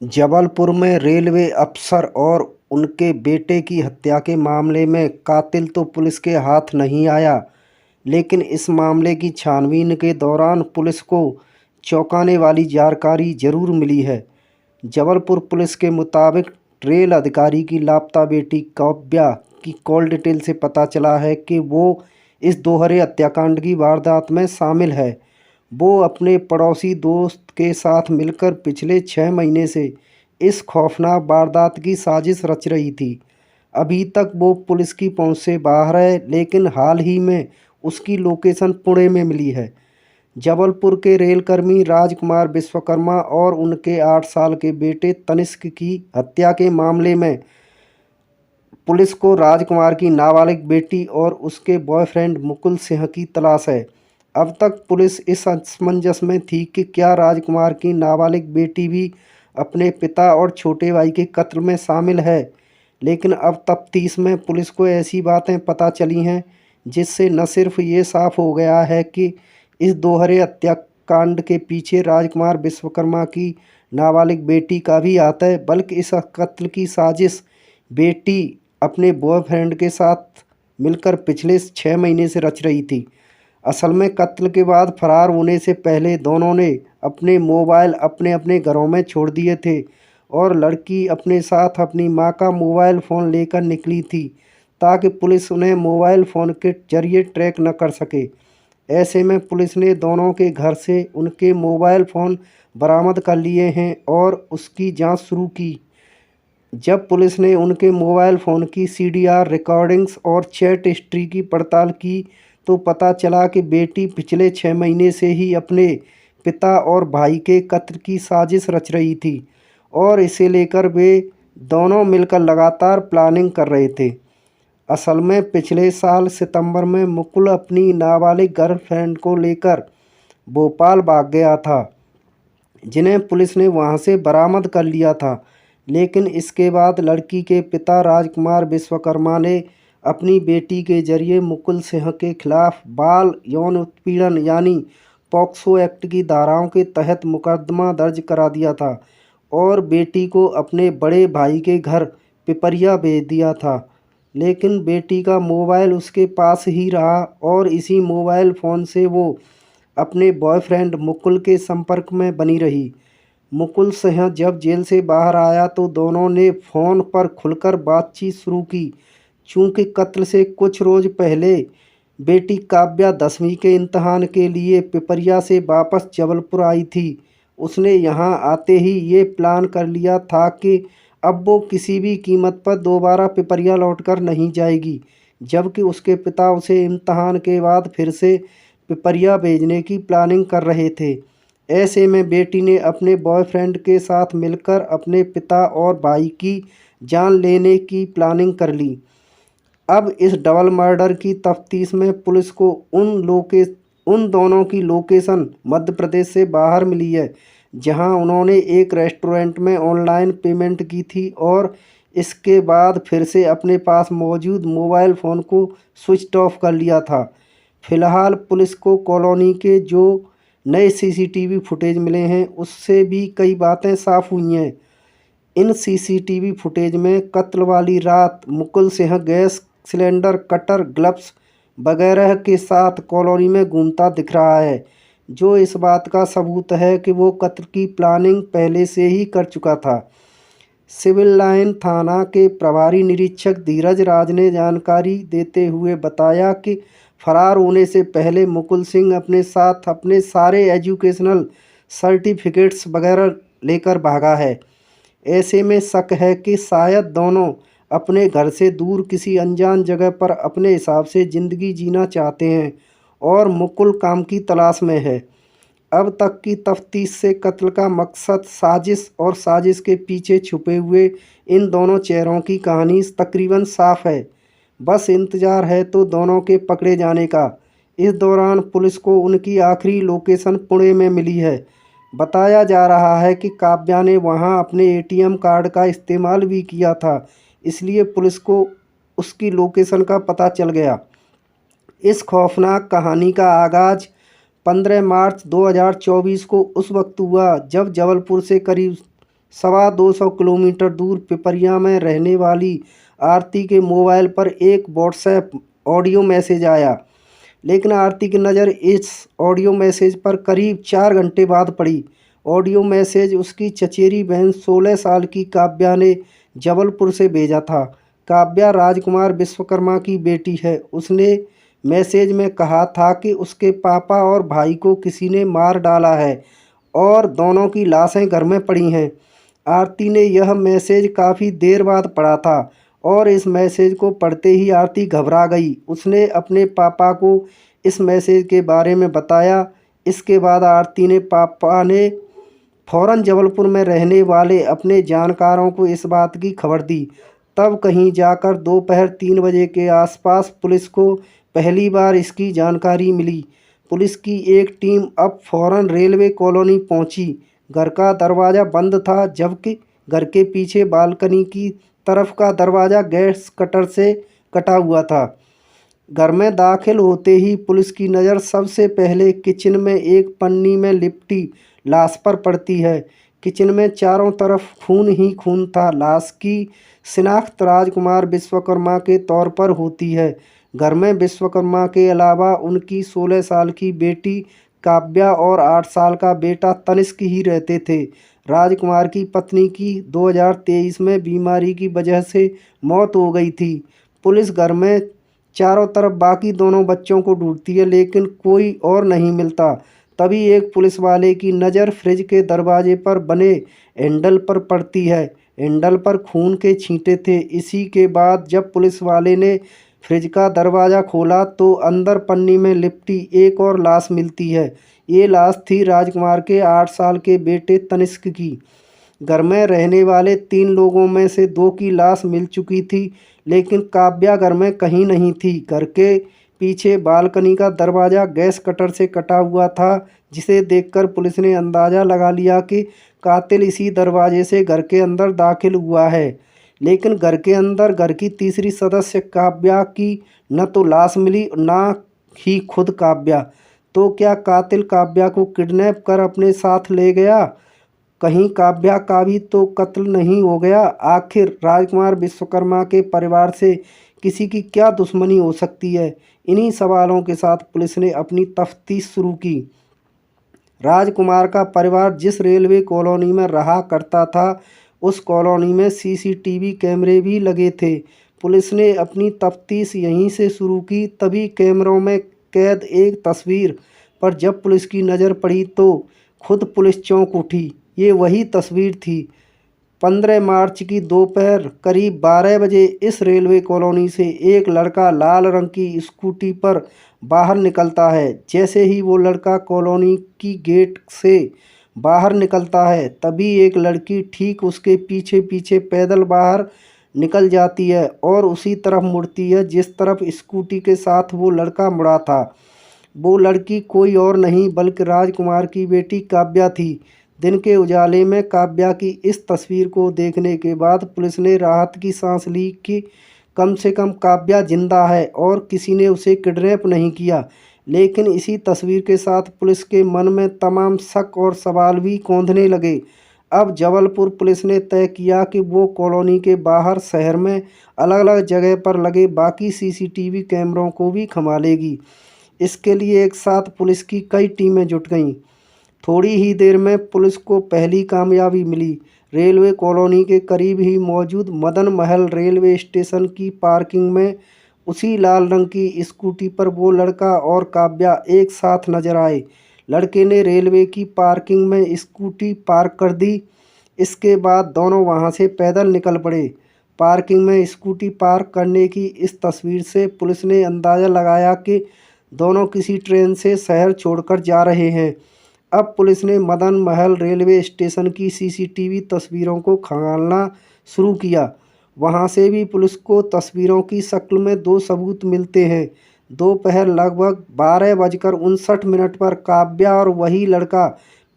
जबलपुर में रेलवे अफसर और उनके बेटे की हत्या के मामले में कातिल तो पुलिस के हाथ नहीं आया, लेकिन इस मामले की छानबीन के दौरान पुलिस को चौंकाने वाली जानकारी जरूर मिली है। जबलपुर पुलिस के मुताबिक रेल अधिकारी की लापता बेटी काव्या की कॉल डिटेल से पता चला है कि वो इस दोहरे हत्याकांड की वारदात में शामिल है। वो अपने पड़ोसी दोस्त के साथ मिलकर पिछले 6 महीने से इस खौफनाक वारदात की साजिश रच रही थी। अभी तक वो पुलिस की पहुंच से बाहर है, लेकिन हाल ही में उसकी लोकेशन पुणे में मिली है। जबलपुर के रेलकर्मी राजकुमार विश्वकर्मा और उनके 8 साल के बेटे तनिष्क की हत्या के मामले में पुलिस को राजकुमार की नाबालिग बेटी और उसके बॉयफ्रेंड मुकुल सिंह की तलाश है। अब तक पुलिस इस असमंजस में थी कि क्या राजकुमार की नाबालिग बेटी भी अपने पिता और छोटे भाई के कत्ल में शामिल है, लेकिन अब तफ्तीश में पुलिस को ऐसी बातें पता चली हैं जिससे न सिर्फ ये साफ हो गया है कि इस दोहरे हत्याकांड के पीछे राजकुमार विश्वकर्मा की नाबालिग बेटी का भी हाथ है, बल्कि इस कत्ल की साजिश बेटी अपने बॉयफ्रेंड के साथ मिलकर पिछले 6 महीने से रच रही थी। असल में कत्ल के बाद फरार होने से पहले दोनों ने अपने मोबाइल अपने अपने घरों में छोड़ दिए थे और लड़की अपने साथ अपनी मां का मोबाइल फ़ोन लेकर निकली थी, ताकि पुलिस उन्हें मोबाइल फ़ोन के जरिए ट्रैक न कर सके। ऐसे में पुलिस ने दोनों के घर से उनके मोबाइल फ़ोन बरामद कर लिए हैं और उसकी जांच शुरू की। जब पुलिस ने उनके मोबाइल फ़ोन की सीडीआर रिकॉर्डिंग्स और चैट हिस्ट्री की पड़ताल की, तो पता चला कि बेटी पिछले 6 महीने से ही अपने पिता और भाई के कत्ल की साजिश रच रही थी और इसे लेकर वे दोनों मिलकर लगातार प्लानिंग कर रहे थे। असल में पिछले साल सितंबर में मुकुल अपनी नाबालिग गर्लफ्रेंड को लेकर भोपाल भाग गया था, जिन्हें पुलिस ने वहां से बरामद कर लिया था। लेकिन इसके बाद लड़की के पिता राजकुमार विश्वकर्मा ने अपनी बेटी के जरिए मुकुल सिंह के खिलाफ बाल यौन उत्पीड़न यानी पॉक्सो एक्ट की धाराओं के तहत मुकदमा दर्ज करा दिया था और बेटी को अपने बड़े भाई के घर पिपरिया भेज दिया था। लेकिन बेटी का मोबाइल उसके पास ही रहा और इसी मोबाइल फ़ोन से वो अपने बॉयफ्रेंड मुकुल के संपर्क में बनी रही। मुकुल सिंह जब जेल से बाहर आया तो दोनों ने फ़ोन पर खुलकर बातचीत शुरू की। चूँकि कत्ल से कुछ रोज़ पहले बेटी काव्या 10वीं के इम्तहान के लिए पिपरिया से वापस जबलपुर आई थी, उसने यहाँ आते ही ये प्लान कर लिया था कि अब वो किसी भी कीमत पर दोबारा पिपरिया लौटकर नहीं जाएगी, जबकि उसके पिता उसे इम्तहान के बाद फिर से पिपरिया भेजने की प्लानिंग कर रहे थे। ऐसे में बेटी ने अपने बॉयफ्रेंड के साथ मिलकर अपने पिता और भाई की जान लेने की प्लानिंग कर ली। अब इस डबल मर्डर की तफ्तीश में पुलिस को उन दोनों की लोकेशन मध्य प्रदेश से बाहर मिली है, जहां उन्होंने एक रेस्टोरेंट में ऑनलाइन पेमेंट की थी और इसके बाद फिर से अपने पास मौजूद मोबाइल फ़ोन को स्विच ऑफ कर लिया था। फिलहाल पुलिस को कॉलोनी के जो नए सीसीटीवी फुटेज मिले हैं, उससे भी कई बातें साफ हुई हैं। इन सीसीटीवी फुटेज में कत्ल वाली रात Mukul Singh gas cylinder, cutter, gloves वगैरह के साथ कॉलोनी में घूमता दिख रहा है, जो इस बात का सबूत है कि वो कत्ल की प्लानिंग पहले से ही कर चुका था। सिविल लाइन थाना के प्रभारी निरीक्षक धीरज राज ने जानकारी देते हुए बताया कि फरार होने से पहले मुकुल सिंह अपने साथ अपने सारे एजुकेशनल सर्टिफिकेट्स वगैरह लेकर भागा है। ऐसे में शक है कि शायद दोनों अपने घर से दूर किसी अनजान जगह पर अपने हिसाब से ज़िंदगी जीना चाहते हैं और मुकुल काम की तलाश में है। अब तक की तफ्तीश से कत्ल का मकसद, साजिश और साजिश के पीछे छुपे हुए इन दोनों चेहरों की कहानी तकरीबन साफ है। बस इंतज़ार है तो दोनों के पकड़े जाने का। इस दौरान पुलिस को उनकी आखिरी लोकेशन पुणे में मिली है। बताया जा रहा है कि काव्या ने वहां अपने एटीएम कार्ड का इस्तेमाल भी किया था, इसलिए पुलिस को उसकी लोकेशन का पता चल गया। इस खौफनाक कहानी का आगाज़ 15 मार्च 2024 को उस वक्त हुआ जब जबलपुर से करीब 225 किलोमीटर दूर पिपरिया में रहने वाली आरती के मोबाइल पर एक व्हाट्सएप ऑडियो मैसेज आया, लेकिन आरती की नज़र इस ऑडियो मैसेज पर करीब 4 घंटे बाद पड़ी। ऑडियो मैसेज उसकी चचेरी बहन 16 साल की काव्या ने जबलपुर से भेजा था। काव्या राजकुमार विश्वकर्मा की बेटी है। उसने मैसेज में कहा था कि उसके पापा और भाई को किसी ने मार डाला है और दोनों की लाशें घर में पड़ी हैं। आरती ने यह मैसेज काफ़ी देर बाद पढ़ा था और इस मैसेज को पढ़ते ही आरती घबरा गई। उसने अपने पापा को इस मैसेज के बारे में बताया। इसके बाद आरती ने पापा ने फ़ौरन जबलपुर में रहने वाले अपने जानकारों को इस बात की खबर दी। तब कहीं जाकर दोपहर 3 बजे के आसपास पुलिस को पहली बार इसकी जानकारी मिली। पुलिस की एक टीम अब फ़ौरन रेलवे कॉलोनी पहुंची। घर का दरवाज़ा बंद था, जबकि घर के पीछे बालकनी की तरफ का दरवाज़ा गैस कटर से कटा हुआ था। घर में दाखिल होते ही पुलिस की नज़र सबसे पहले किचन में एक पन्नी में लिपटी लाश पर पड़ती है। किचन में चारों तरफ खून ही खून था। लाश की शिनाख्त राजकुमार विश्वकर्मा के तौर पर होती है। घर में विश्वकर्मा के अलावा उनकी 16 साल की बेटी काव्या और 8 साल का बेटा तनिष्क ही रहते थे। राजकुमार की पत्नी की 2023 में बीमारी की वजह से मौत हो गई थी। पुलिस घर में चारों तरफ बाकी दोनों बच्चों को ढूंढती है, लेकिन कोई और नहीं मिलता। तभी एक पुलिस वाले की नज़र फ्रिज के दरवाजे पर बने हैंडल पर पड़ती है। हैंडल पर खून के छींटे थे। इसी के बाद जब पुलिस वाले ने फ्रिज का दरवाज़ा खोला तो अंदर पन्नी में लिपटी एक और लाश मिलती है। ये लाश थी राजकुमार के 8 साल के बेटे तनिष्क की। घर में रहने वाले 3 लोगों में से 2 की लाश मिल चुकी थी, लेकिन काव्या घर में कहीं नहीं थी। घर के पीछे बालकनी का दरवाज़ा गैस कटर से कटा हुआ था, जिसे देखकर पुलिस ने अंदाज़ा लगा लिया कि कातिल इसी दरवाजे से घर के अंदर दाखिल हुआ है। लेकिन घर के अंदर घर की तीसरी सदस्य काव्या की न तो लाश मिली, न ही खुद काव्या। तो क्या कातिल काव्या को किडनैप कर अपने साथ ले गया? कहीं काव्या का भी तो कत्ल नहीं हो गया? आखिर राजकुमार विश्वकर्मा के परिवार से किसी की क्या दुश्मनी हो सकती है? इन्हीं सवालों के साथ पुलिस ने अपनी तफ्तीश शुरू की। राजकुमार का परिवार जिस रेलवे कॉलोनी में रहा करता था, उस कॉलोनी में सीसीटीवी कैमरे भी लगे थे। पुलिस ने अपनी तफ्तीश यहीं से शुरू की। तभी कैमरों में कैद एक तस्वीर पर जब पुलिस की नज़र पड़ी तो खुद पुलिस चौंक उठी। ये वही तस्वीर थी। 15 मार्च की दोपहर करीब 12 बजे इस रेलवे कॉलोनी से एक लड़का लाल रंग की स्कूटी पर बाहर निकलता है। जैसे ही वो लड़का कॉलोनी की गेट से बाहर निकलता है, तभी एक लड़की ठीक उसके पीछे पीछे पैदल बाहर निकल जाती है और उसी तरफ मुड़ती है जिस तरफ स्कूटी के साथ वो लड़का मुड़ा था। वो लड़की कोई और नहीं बल्कि राजकुमार की बेटी काव्या थी। दिन के उजाले में काव्या की इस तस्वीर को देखने के बाद पुलिस ने राहत की सांस ली कि कम से कम काव्या जिंदा है और किसी ने उसे किडनैप नहीं किया। लेकिन इसी तस्वीर के साथ पुलिस के मन में तमाम शक और सवाल भी कौंधने लगे। अब जबलपुर पुलिस ने तय किया कि वो कॉलोनी के बाहर शहर में अलग अलग जगह पर लगे बाकी सीसीटीवी कैमरों को भी खंगालेगी। इसके लिए एक साथ पुलिस की कई टीमें जुट गईं। थोड़ी ही देर में पुलिस को पहली कामयाबी मिली। रेलवे कॉलोनी के करीब ही मौजूद मदन महल रेलवे स्टेशन की पार्किंग में उसी लाल रंग की स्कूटी पर वो लड़का और काव्या एक साथ नजर आए। लड़के ने रेलवे की पार्किंग में स्कूटी पार्क कर दी। इसके बाद दोनों वहां से पैदल निकल पड़े। पार्किंग में स्कूटी पार्क करने की इस तस्वीर से पुलिस ने अंदाज़ा लगाया कि दोनों किसी ट्रेन से शहर छोड़कर जा रहे हैं। अब पुलिस ने मदन महल रेलवे स्टेशन की सीसीटीवी तस्वीरों को खंगालना शुरू किया। वहां से भी पुलिस को तस्वीरों की शक्ल में 2 सबूत मिलते हैं। दोपहर लगभग 12:59 पर काव्या और वही लड़का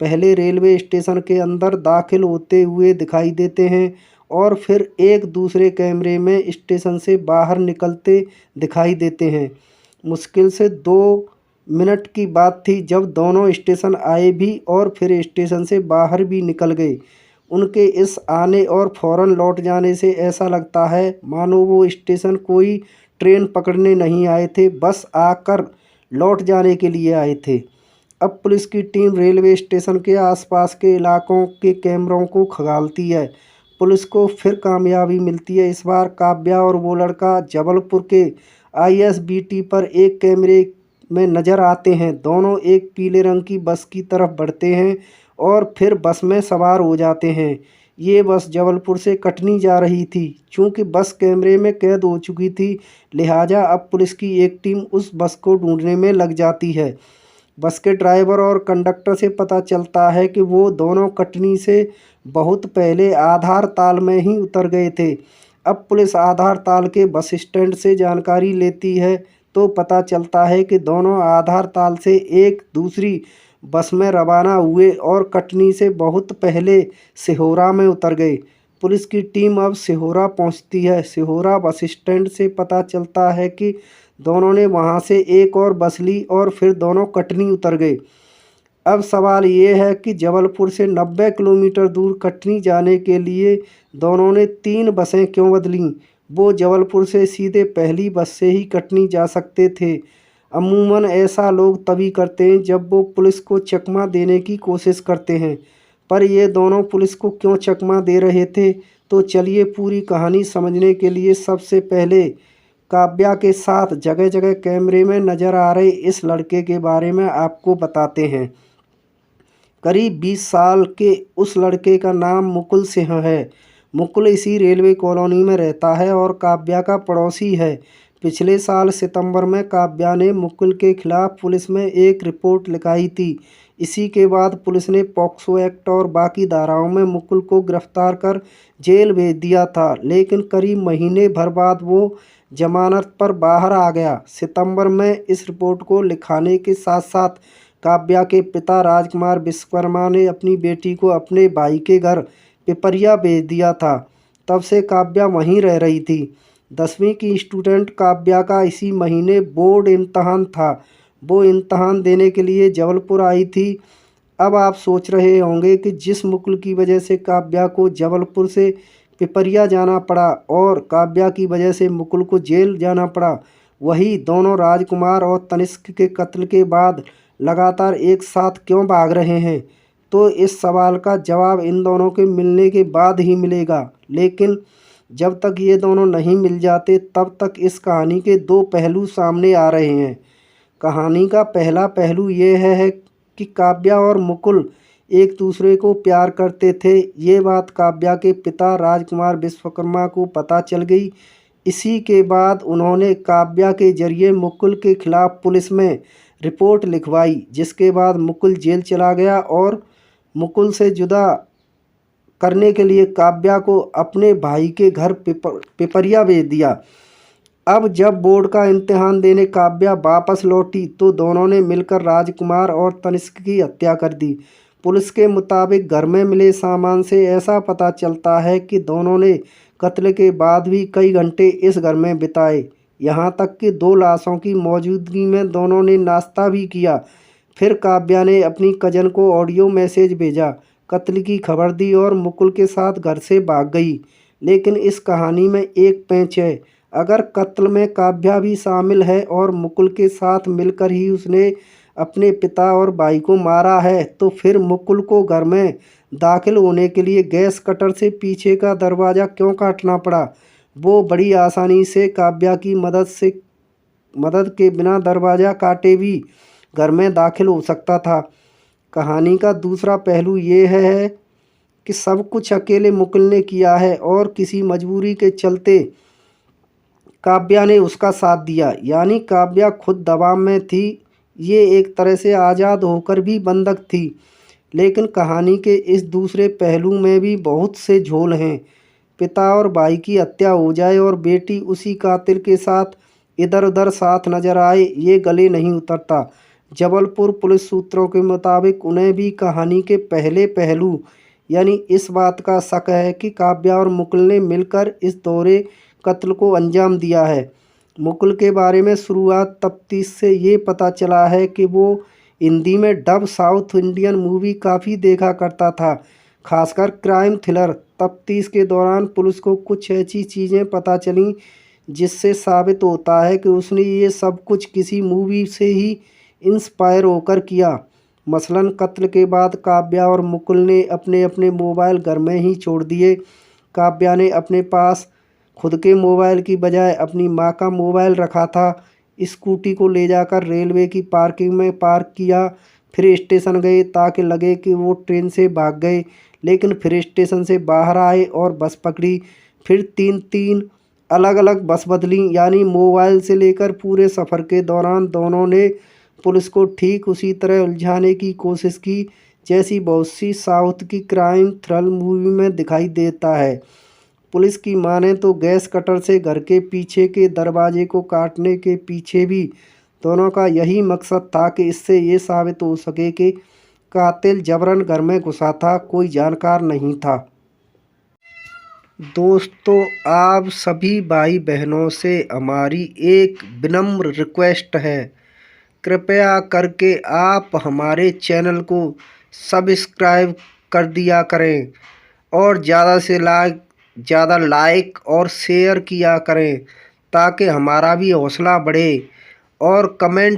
पहले रेलवे स्टेशन के अंदर दाखिल होते हुए दिखाई देते हैं और फिर एक दूसरे कैमरे में स्टेशन से बाहर निकलते दिखाई देते हैं। मुश्किल से 2 मिनट की बात थी जब दोनों स्टेशन आए भी और फिर स्टेशन से बाहर भी निकल गए। उनके इस आने और फौरन लौट जाने से ऐसा लगता है मानो वो स्टेशन कोई ट्रेन पकड़ने नहीं आए थे, बस आकर लौट जाने के लिए आए थे। अब पुलिस की टीम रेलवे स्टेशन के आसपास के इलाकों के कैमरों को खंगालती है। पुलिस को फिर कामयाबी मिलती है। इस बार काव्या और वो लड़का जबलपुर के आईएसबीटी पर एक कैमरे में नज़र आते हैं। दोनों एक पीले रंग की बस की तरफ बढ़ते हैं और फिर बस में सवार हो जाते हैं। ये बस जबलपुर से कटनी जा रही थी। चूँकि बस कैमरे में कैद हो चुकी थी, लिहाजा अब पुलिस की एक टीम उस बस को ढूंढने में लग जाती है। बस के ड्राइवर और कंडक्टर से पता चलता है कि वो दोनों कटनी से बहुत पहले आधार ताल में ही उतर गए थे। अब पुलिस आधार ताल के बस स्टैंड से जानकारी लेती है तो पता चलता है कि दोनों आधार ताल से एक दूसरी बस में रवाना हुए और कटनी से बहुत पहले सिहोरा में उतर गए। पुलिस की टीम अब सिहोरा पहुंचती है। सिहोरा बस स्टैंड से पता चलता है कि दोनों ने वहां से एक और बस ली और फिर दोनों कटनी उतर गए। अब सवाल ये है कि जबलपुर से 90 किलोमीटर दूर कटनी जाने के लिए दोनों ने 3 बसें क्यों बदलीं? वो जबलपुर से सीधे पहली बस से ही कटनी जा सकते थे। अमूमन ऐसा लोग तभी करते हैं जब वो पुलिस को चकमा देने की कोशिश करते हैं। पर ये दोनों पुलिस को क्यों चकमा दे रहे थे? तो चलिए पूरी कहानी समझने के लिए सबसे पहले काव्या के साथ जगह जगह कैमरे में नज़र आ रहे इस लड़के के बारे में आपको बताते हैं। करीब 20 साल के उस लड़के का नाम मुकुल सिंह है। मुकुल इसी रेलवे कॉलोनी में रहता है और काव्या का पड़ोसी है। पिछले साल सितंबर में काव्या ने मुकुल के खिलाफ पुलिस में एक रिपोर्ट लिखाई थी। इसी के बाद पुलिस ने पॉक्सो एक्ट और बाकी धाराओं में मुकुल को गिरफ्तार कर जेल भेज दिया था, लेकिन करीब महीने भर बाद वो जमानत पर बाहर आ गया। सितंबर में इस रिपोर्ट को लिखाने के साथ साथ काव्या के पिता राजकुमार विश्वकर्मा ने अपनी बेटी को अपने भाई के घर पिपरिया भेज दिया था। तब से काव्या वहीं रह रही थी। 10वीं की स्टूडेंट काव्या का इसी महीने बोर्ड इम्तहान था। वो इम्तहान देने के लिए जबलपुर आई थी। अब आप सोच रहे होंगे कि जिस मुकुल की वजह से काव्या को जबलपुर से पिपरिया जाना पड़ा और काव्या की वजह से मुकुल को जेल जाना पड़ा, वही दोनों राजकुमार और तनिष्क के कत्ल के बाद लगातार एक साथ क्यों भाग रहे हैं? तो इस सवाल का जवाब इन दोनों के मिलने के बाद ही मिलेगा। लेकिन जब तक ये दोनों नहीं मिल जाते तब तक इस कहानी के 2 पहलू सामने आ रहे हैं। कहानी का पहला पहलू ये है कि काव्या और मुकुल एक दूसरे को प्यार करते थे। ये बात काव्या के पिता राजकुमार विश्वकर्मा को पता चल गई। इसी के बाद उन्होंने काव्या के जरिए मुकुल के खिलाफ पुलिस में रिपोर्ट लिखवाई, जिसके बाद मुकुल जेल चला गया और मुकुल से जुदा करने के लिए काव्या को अपने भाई के घर पिपरिया भेज दिया। अब जब बोर्ड का इम्तिहान देने काव्या वापस लौटी तो दोनों ने मिलकर राजकुमार और तनिष्क की हत्या कर दी। पुलिस के मुताबिक घर में मिले सामान से ऐसा पता चलता है कि दोनों ने कत्ल के बाद भी कई घंटे इस घर में बिताए। यहाँ तक कि 2 लाशों की मौजूदगी में दोनों ने नाश्ता भी किया। फिर काव्या ने अपनी कज़न को ऑडियो मैसेज भेजा, कत्ल की खबर दी और मुकुल के साथ घर से भाग गई। लेकिन इस कहानी में एक पेंच है। अगर कत्ल में काव्या भी शामिल है और मुकुल के साथ मिलकर ही उसने अपने पिता और भाई को मारा है, तो फिर मुकुल को घर में दाखिल होने के लिए गैस कटर से पीछे का दरवाज़ा क्यों काटना पड़ा? वो बड़ी आसानी से काव्या की मदद के बिना दरवाज़ा काटे भी घर में दाखिल हो सकता था। कहानी का दूसरा पहलू ये है कि सब कुछ अकेले मुकुल ने किया है और किसी मजबूरी के चलते काव्या ने उसका साथ दिया। यानी काव्या खुद दबाव में थी। ये एक तरह से आज़ाद होकर भी बंधक थी। लेकिन कहानी के इस दूसरे पहलू में भी बहुत से झोल हैं। पिता और भाई की हत्या हो जाए और बेटी उसी कातिल के साथ इधर उधर साथ नजर आए, ये गले नहीं उतरता। जबलपुर पुलिस सूत्रों के मुताबिक उन्हें भी कहानी के पहले पहलू यानी इस बात का शक है कि काव्या और मुकुल ने मिलकर इस दोहरे कत्ल को अंजाम दिया है। मुकुल के बारे में शुरुआत तफ्तीश से ये पता चला है कि वो हिंदी में डब साउथ इंडियन मूवी काफ़ी देखा करता था, खासकर क्राइम थ्रिलर। तफ्तीश के दौरान पुलिस को कुछ ऐसी चीज़ें पता चलीं जिससे साबित होता है कि उसने ये सब कुछ किसी मूवी से ही इंस्पायर होकर किया। मसलन कत्ल के बाद काव्या और मुकुल ने अपने अपने मोबाइल घर में ही छोड़ दिए। काव्या ने अपने पास खुद के मोबाइल की बजाय अपनी माँ का मोबाइल रखा था। स्कूटी को ले जाकर रेलवे की पार्किंग में पार्क किया, फिर स्टेशन गए ताकि लगे कि वो ट्रेन से भाग गए, लेकिन फिर स्टेशन से बाहर आए और बस पकड़ी। फिर तीन अलग अलग बस बदली, यानी मोबाइल से लेकर पूरे सफ़र के दौरान दोनों ने पुलिस को ठीक उसी तरह उलझाने की कोशिश की जैसी बहुत सी साउथ की क्राइम थ्रिल मूवी में दिखाई देता है। पुलिस की माने तो गैस कटर से घर के पीछे के दरवाजे को काटने के पीछे भी दोनों का यही मकसद था कि इससे ये साबित हो सके कि कातिल जबरन घर में घुसा था, कोई जानकार नहीं था। दोस्तों, आप सभी भाई बहनों से हमारी एक विनम्र रिक्वेस्ट है, कृपया करके आप हमारे चैनल को सब्सक्राइब कर दिया करें और ज़्यादा लाइक और शेयर किया करें ताकि हमारा भी हौसला बढ़े, और कमेंट